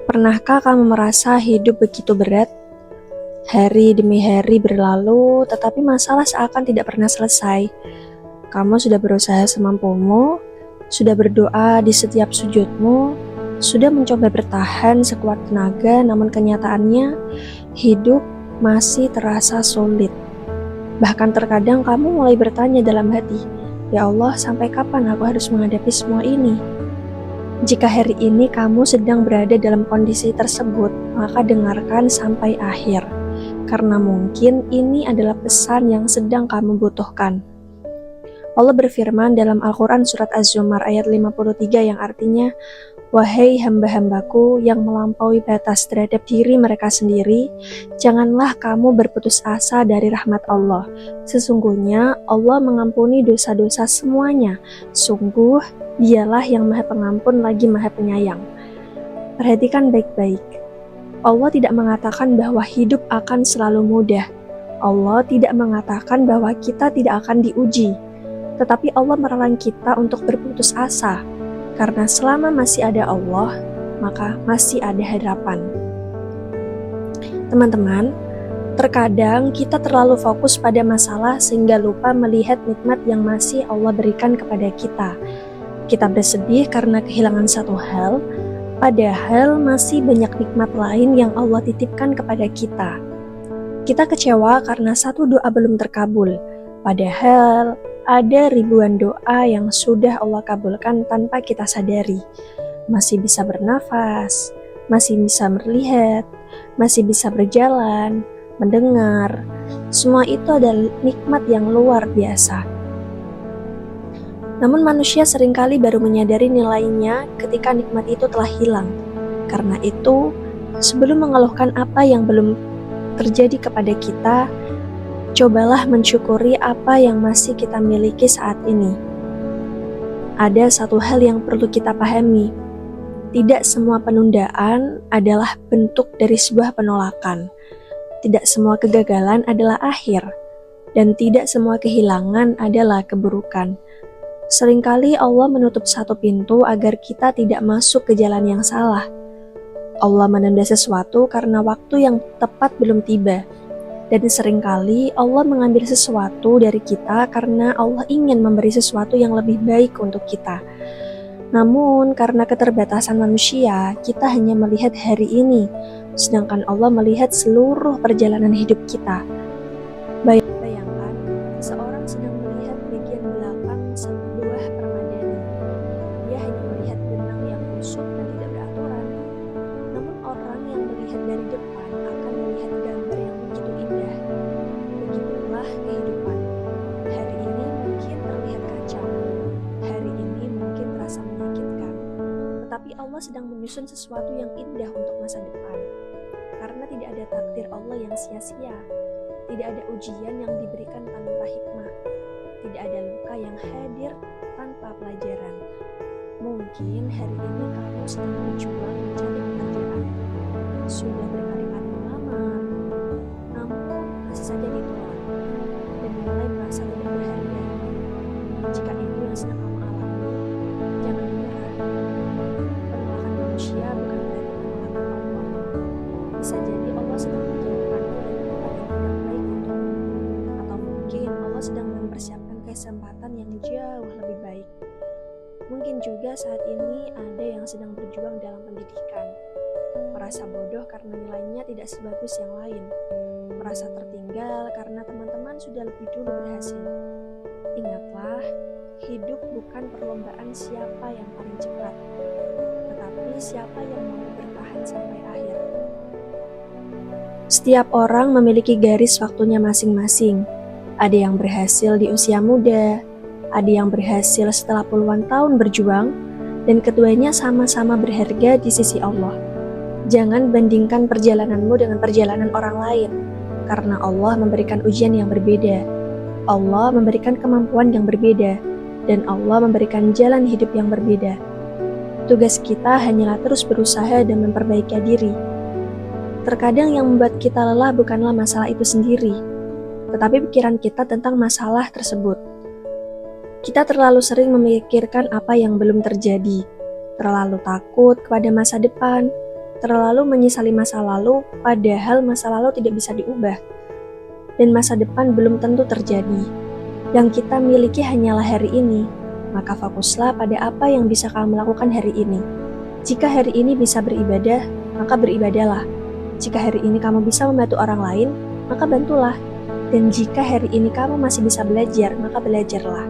Pernahkah kamu merasa hidup begitu berat? Hari demi hari berlalu, tetapi masalah seakan tidak pernah selesai. Kamu sudah berusaha semampumu, sudah berdoa di setiap sujudmu, sudah mencoba bertahan sekuat tenaga, namun kenyataannya hidup masih terasa sulit. Bahkan terkadang kamu mulai bertanya dalam hati, "Ya Allah, sampai kapan aku harus menghadapi semua ini?" Jika hari ini kamu sedang berada dalam kondisi tersebut, maka dengarkan sampai akhir, karena mungkin ini adalah pesan yang sedang kamu butuhkan. Allah berfirman dalam Al-Quran surat Az-Zumar ayat 53 yang artinya, "Wahai hamba-hambaku yang melampaui batas terhadap diri mereka sendiri, janganlah kamu berputus asa dari rahmat Allah. Sesungguhnya Allah mengampuni dosa-dosa semuanya. Sungguh, Dialah yang Maha Pengampun lagi Maha Penyayang." Perhatikan baik-baik. Allah tidak mengatakan bahwa hidup akan selalu mudah. Allah tidak mengatakan bahwa kita tidak akan diuji. Tetapi Allah melarang kita untuk berputus asa. Karena selama masih ada Allah, maka masih ada harapan. Teman-teman, terkadang kita terlalu fokus pada masalah sehingga lupa melihat nikmat yang masih Allah berikan kepada kita. Kita bersedih karena kehilangan satu hal, padahal masih banyak nikmat lain yang Allah titipkan kepada kita. Kita kecewa karena satu doa belum terkabul, padahal ada ribuan doa yang sudah Allah kabulkan tanpa kita sadari. Masih bisa bernafas, masih bisa melihat, masih bisa berjalan, mendengar. Semua itu adalah nikmat yang luar biasa. Namun manusia seringkali baru menyadari nilainya ketika nikmat itu telah hilang. Karena itu, sebelum mengeluhkan apa yang belum terjadi kepada kita, cobalah mensyukuri apa yang masih kita miliki saat ini. Ada satu hal yang perlu kita pahami. Tidak semua penundaan adalah bentuk dari sebuah penolakan. Tidak semua kegagalan adalah akhir. Dan tidak semua kehilangan adalah keburukan. Seringkali Allah menutup satu pintu agar kita tidak masuk ke jalan yang salah. Allah menunda sesuatu karena waktu yang tepat belum tiba. Dan seringkali Allah mengambil sesuatu dari kita karena Allah ingin memberi sesuatu yang lebih baik untuk kita. Namun karena keterbatasan manusia, kita hanya melihat hari ini, sedangkan Allah melihat seluruh perjalanan hidup kita. Bayangkan, seorang sedang melihat bagian belakang sebuah permadani. Dia hanya melihat benang yang busuk dan tidak beraturan. Namun orang yang melihat dari depan akan melihat gambar yang begitu indah. Begitulah kehidupan. Hari ini mungkin terlihat kacau. Hari ini mungkin terasa menyakitkan. Tetapi Allah sedang menyusun sesuatu yang indah untuk masa depan. Karena tidak ada takdir Allah yang sia-sia. Tidak ada ujian yang diberikan tanpa hikmah. Tidak ada luka yang hadir tanpa pelajaran. Mungkin hari ini kamu sedang berjuang mencari pekerjaan. Sudah berkali-kali melamar, namun masih saja ditolak. Dan mulai merasa tidak berharga. Jika itu yang sedang kamu alami, jangan menyerah. Penolakan manusia bukan berarti penolakan Allah. Bisa jadi Allah sedang menjauhkanmu dari tempat yang tidak baik untukmu. Atau mungkin Allah sedang mempersiapkan kesempatan yang jauh lebih baik. Mungkin juga saat ini ada yang sedang berjuang dalam pendidikan. Merasa bodoh karena nilainya tidak sebagus yang lain. Merasa tertinggal karena teman-teman sudah lebih dulu berhasil. Ingatlah, hidup bukan perlombaan siapa yang paling cepat, tetapi siapa yang mau bertahan sampai akhir. Setiap orang memiliki garis waktunya masing-masing. Ada yang berhasil di usia muda, ada yang berhasil setelah puluhan tahun berjuang, dan keduanya sama-sama berharga di sisi Allah. Jangan bandingkan perjalananmu dengan perjalanan orang lain, karena Allah memberikan ujian yang berbeda. Allah memberikan kemampuan yang berbeda, dan Allah memberikan jalan hidup yang berbeda. Tugas kita hanyalah terus berusaha dan memperbaiki diri. Terkadang yang membuat kita lelah bukanlah masalah itu sendiri, tetapi pikiran kita tentang masalah tersebut. Kita terlalu sering memikirkan apa yang belum terjadi, terlalu takut kepada masa depan, terlalu menyesali masa lalu, padahal masa lalu tidak bisa diubah. Dan masa depan belum tentu terjadi. Yang kita miliki hanyalah hari ini, maka fokuslah pada apa yang bisa kamu lakukan hari ini. Jika hari ini bisa beribadah, maka beribadahlah. Jika hari ini kamu bisa membantu orang lain, maka bantulah. Dan jika hari ini kamu masih bisa belajar, maka belajarlah.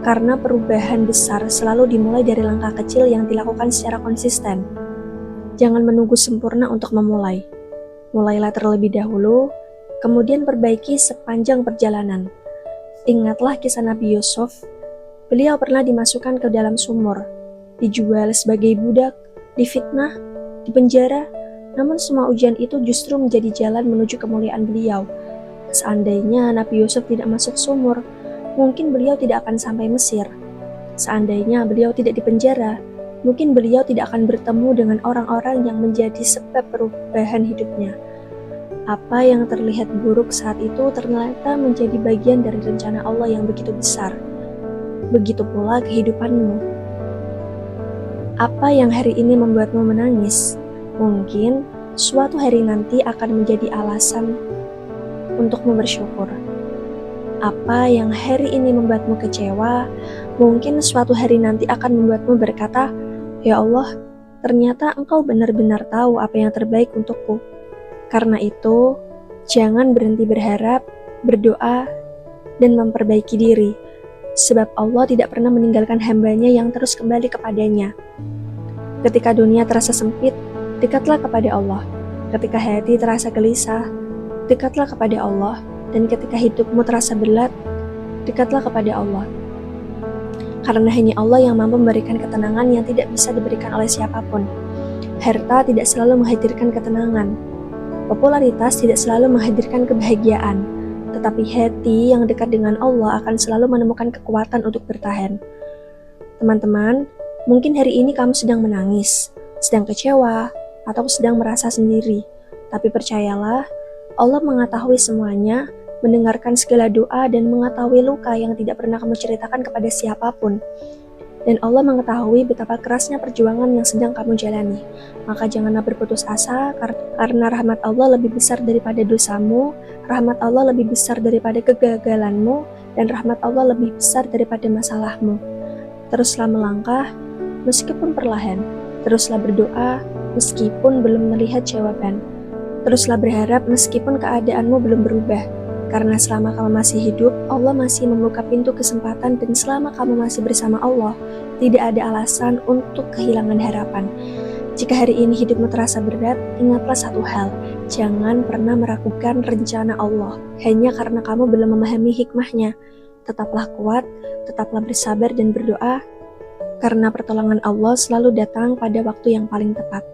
Karena perubahan besar selalu dimulai dari langkah kecil yang dilakukan secara konsisten. Jangan menunggu sempurna untuk memulai. Mulailah terlebih dahulu, kemudian perbaiki sepanjang perjalanan. Ingatlah kisah Nabi Yusuf. Beliau pernah dimasukkan ke dalam sumur, dijual sebagai budak, difitnah, dipenjara, namun semua ujian itu justru menjadi jalan menuju kemuliaan beliau. Seandainya Nabi Yusuf tidak masuk sumur, mungkin beliau tidak akan sampai Mesir. Seandainya beliau tidak dipenjara, mungkin beliau tidak akan bertemu dengan orang-orang yang menjadi sebab perubahan hidupnya. Apa yang terlihat buruk saat itu ternyata menjadi bagian dari rencana Allah yang begitu besar. Begitu pula kehidupanmu. Apa yang hari ini membuatmu menangis, mungkin suatu hari nanti akan menjadi alasan untukmu bersyukur. Apa yang hari ini membuatmu kecewa, mungkin suatu hari nanti akan membuatmu berkata, "Ya Allah, ternyata Engkau benar-benar tahu apa yang terbaik untukku." Karena itu, jangan berhenti berharap, berdoa, dan memperbaiki diri, sebab Allah tidak pernah meninggalkan hambanya yang terus kembali kepadanya. Ketika dunia terasa sempit, dekatlah kepada Allah. Ketika hati terasa gelisah, dekatlah kepada Allah. Dan ketika hidupmu terasa berat, dekatlah kepada Allah. Karena hanya Allah yang mampu memberikan ketenangan yang tidak bisa diberikan oleh siapapun. Harta tidak selalu menghadirkan ketenangan. Popularitas tidak selalu menghadirkan kebahagiaan. Tetapi hati yang dekat dengan Allah akan selalu menemukan kekuatan untuk bertahan. Teman-teman, mungkin hari ini kamu sedang menangis, sedang kecewa, atau sedang merasa sendiri. Tapi percayalah, Allah mengetahui semuanya, mendengarkan segala doa, dan mengetahui luka yang tidak pernah kamu ceritakan kepada siapapun. Dan Allah mengetahui betapa kerasnya perjuangan yang sedang kamu jalani. Maka janganlah berputus asa, karena rahmat Allah lebih besar daripada dosamu, rahmat Allah lebih besar daripada kegagalanmu, dan rahmat Allah lebih besar daripada masalahmu. Teruslah melangkah, meskipun perlahan. Teruslah berdoa, meskipun belum melihat jawaban. Teruslah berharap meskipun keadaanmu belum berubah. Karena selama kamu masih hidup, Allah masih membuka pintu kesempatan, dan selama kamu masih bersama Allah, tidak ada alasan untuk kehilangan harapan. Jika hari ini hidupmu terasa berat, ingatlah satu hal, jangan pernah meragukan rencana Allah, hanya karena kamu belum memahami hikmahnya. Tetaplah kuat, tetaplah bersabar dan berdoa, karena pertolongan Allah selalu datang pada waktu yang paling tepat.